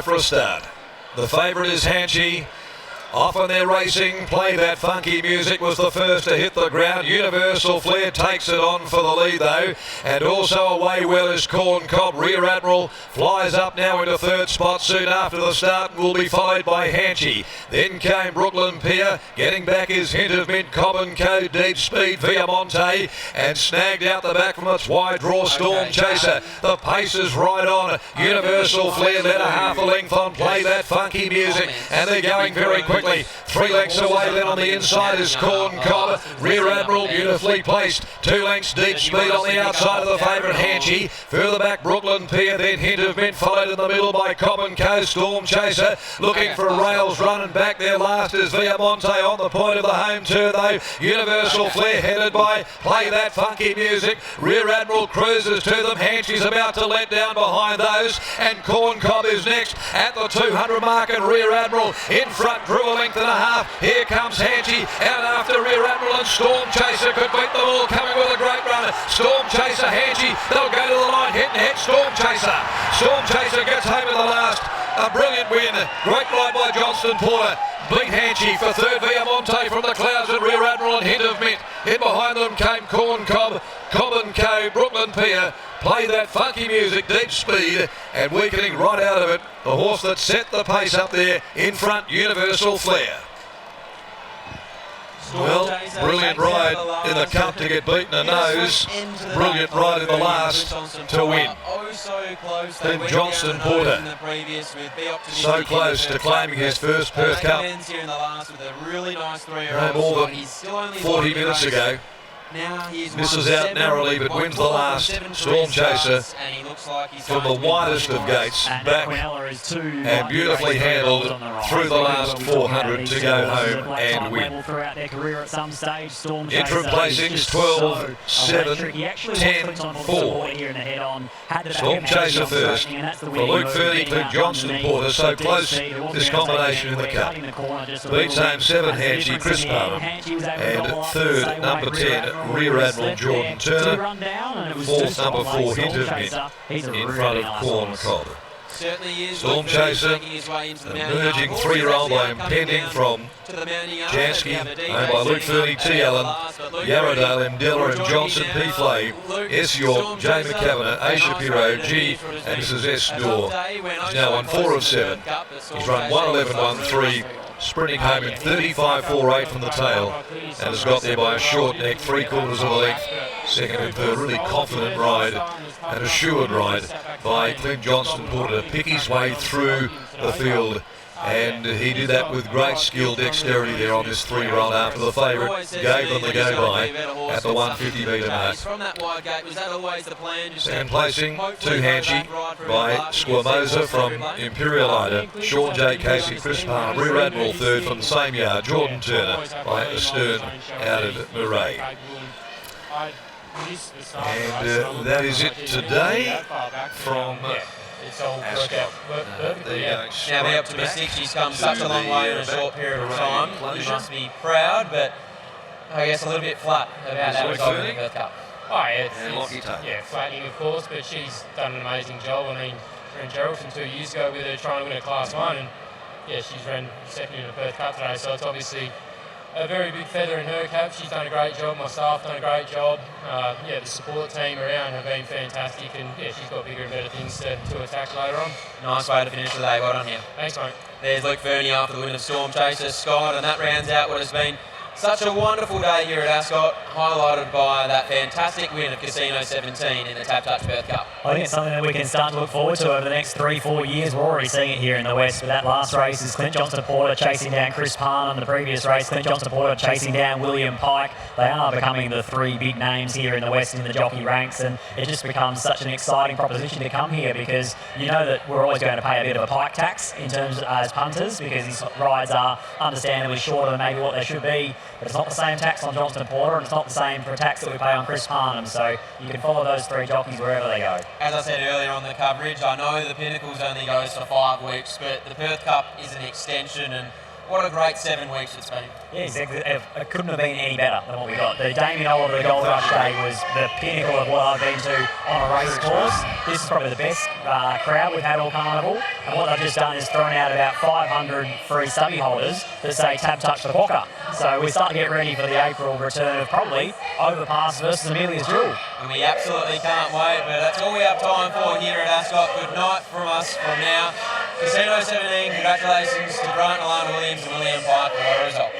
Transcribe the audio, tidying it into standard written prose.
for a start. The favourite is Hanchy. Off on their racing, Play That Funky Music was the first to hit the ground. Universal Flair takes it on for the lead though. And also away well is Corn Cob. Rear Admiral flies up now into third spot soon after the start and will be followed by Hanchy. Then came Brooklyn Pier. Getting back is Hint of Mint, Cobb and Co. Deep Speed, Viamonte. And snagged out the back from its wide draw, Storm Chaser. The pace is right on. Universal Flair led a half a length on Play That Funky Music. And they're going very quickly. 3 lengths away then on the inside is Corn Cob. Rear Admiral beautifully placed. 2 lengths Deep Speed on the outside of the favourite Hanchy. Further back Brooklyn Pier, then Hint of Mint, followed in the middle by Cobb and Co. Storm Chaser looking for a rails running back there. Last is Viamonte on the point of the home turn though. Universal Flair headed by Play That Funky Music. Rear Admiral cruises to them. Hanchy's about to let down behind those. And Corn Cob is next at the 200 mark, and Rear Admiral in front drew a length and a half. Here comes Hanchy out after Rear Admiral, and Storm Chaser could beat them all, coming with a great run. Storm Chaser, Hanchy, they'll go to the line, head and head. Storm Chaser gets home in the last. A brilliant win, great ride by Johnston Porter. Beat Hanchy for third. Viamonte from the clouds at Rear Admiral and Hint of Mint. In behind them came Corn Cob, Cobb and Co, Brooklyn Pier. Play That Funky Music, Deep Speed, and weakening right out of it, the horse that set the pace up there in front, Universal Flair. Well, brilliant ride in the cup to get beaten a nose. Brilliant ride in the last to win. Then Johnston Porter, so close to claiming his first Perth Cup. No more than 40 minutes ago. Misses out narrowly but wins the last. Storm Chaser from the widest of gates back and beautifully handled through the last 400 to go home and win. Interim placings 12, 7, 10, 4. Storm Chaser first. For Luke Fernie to Johnston Porter, so close this combination in the cup. Beats home 7 Hanchy, Chris Palmer, and third number 10 Rear Admiral Jordan Turner, fourth number 4 Hint of Mint in front of Corn Cob. Storm Chaser, emerging 3-year-old by impending from Jansky, owned by Luke Fernie, T. Allen, Yarradale, Mdella and Johnson, P. Flay, S. York, J. McCavanagh, A. Shapiro, G. and Mrs. S. Dorr. He's now on 4 of 7. He's run 1:11.13. Sprinting home in 35.48 from the tail, and has got there by a short neck, 3/4 of a length. Second and third, really confident ride, an assured ride by Clint Johnston Porter to pick his way through the field. And he did that with great skill, dexterity there on this 3-year-old after the favourite gave them the go-by at the 150 metre mark. Second placing, 2 Hanchy by STORMCHASER from Imperial Ida, Sean J. Casey, Chris Palmer. Rear Admiral third from the same yard, Jordan Turner by Astern out of Murray. And that is it today from Ascot. Now be optimistic, she's come such a long way in a short period of time. You must be proud, but I guess a little bit flat about that result in the Perth Cup. Oh, yeah, flattening of course, but she's done an amazing job. I mean, we were in Geraldton 2 years ago with her trying to win a Class 1, and yeah, she's run second in the Perth Cup today, so it's obviously a very big feather in her cap. She's done a great job, my staff done a great job. Yeah, the support team around have been fantastic, and yeah, she's got bigger and better things to attack later on. Nice way to finish the day, well done here. Thanks, mate. There's Luke Fernie after the win of Storm Chaser, Scott, and that rounds out what has been such a wonderful day here at Ascot, highlighted by that fantastic win of Casino 17 in the Tap Touch Perth Cup. I think it's something that we can start to look forward to over the next 3-4 years. We're already seeing it here in the West. But that last race is Clint Johnston Porter chasing down Chris Palmer. In the previous race, Clint Johnston Porter chasing down William Pike. They are becoming the 3 big names here in the West in the jockey ranks, and it just becomes such an exciting proposition to come here, because you know that we're always going to pay a bit of a Pike tax in terms as punters, because his rides are understandably shorter than maybe what they should be. But it's not the same tax on Johnston Porter, and it's not the same for a tax that we pay on Chris Parnham, so you can follow those 3 jockeys wherever they go. As I said earlier on the coverage, I know the Pinnacles only goes for 5 weeks, but the Perth Cup is an extension, and what a great 7 weeks it's been. Yeah, exactly. It couldn't have been any better than what we got. The Damien Oliver Gold Rush Day was the pinnacle of what I've been to on a race course. This is probably the best crowd we've had all carnival. And what they've just done is thrown out about 500 free stubby holders that say Tab Touch the Quokka. So we're starting to get ready for the April return of probably Overpass versus Amelia's Jewel. And we absolutely can't wait, but that's all we have time for here at Ascot. Good night from us from now. Casino 17, congratulations to Grant, Alana Williams and William Pike for the result.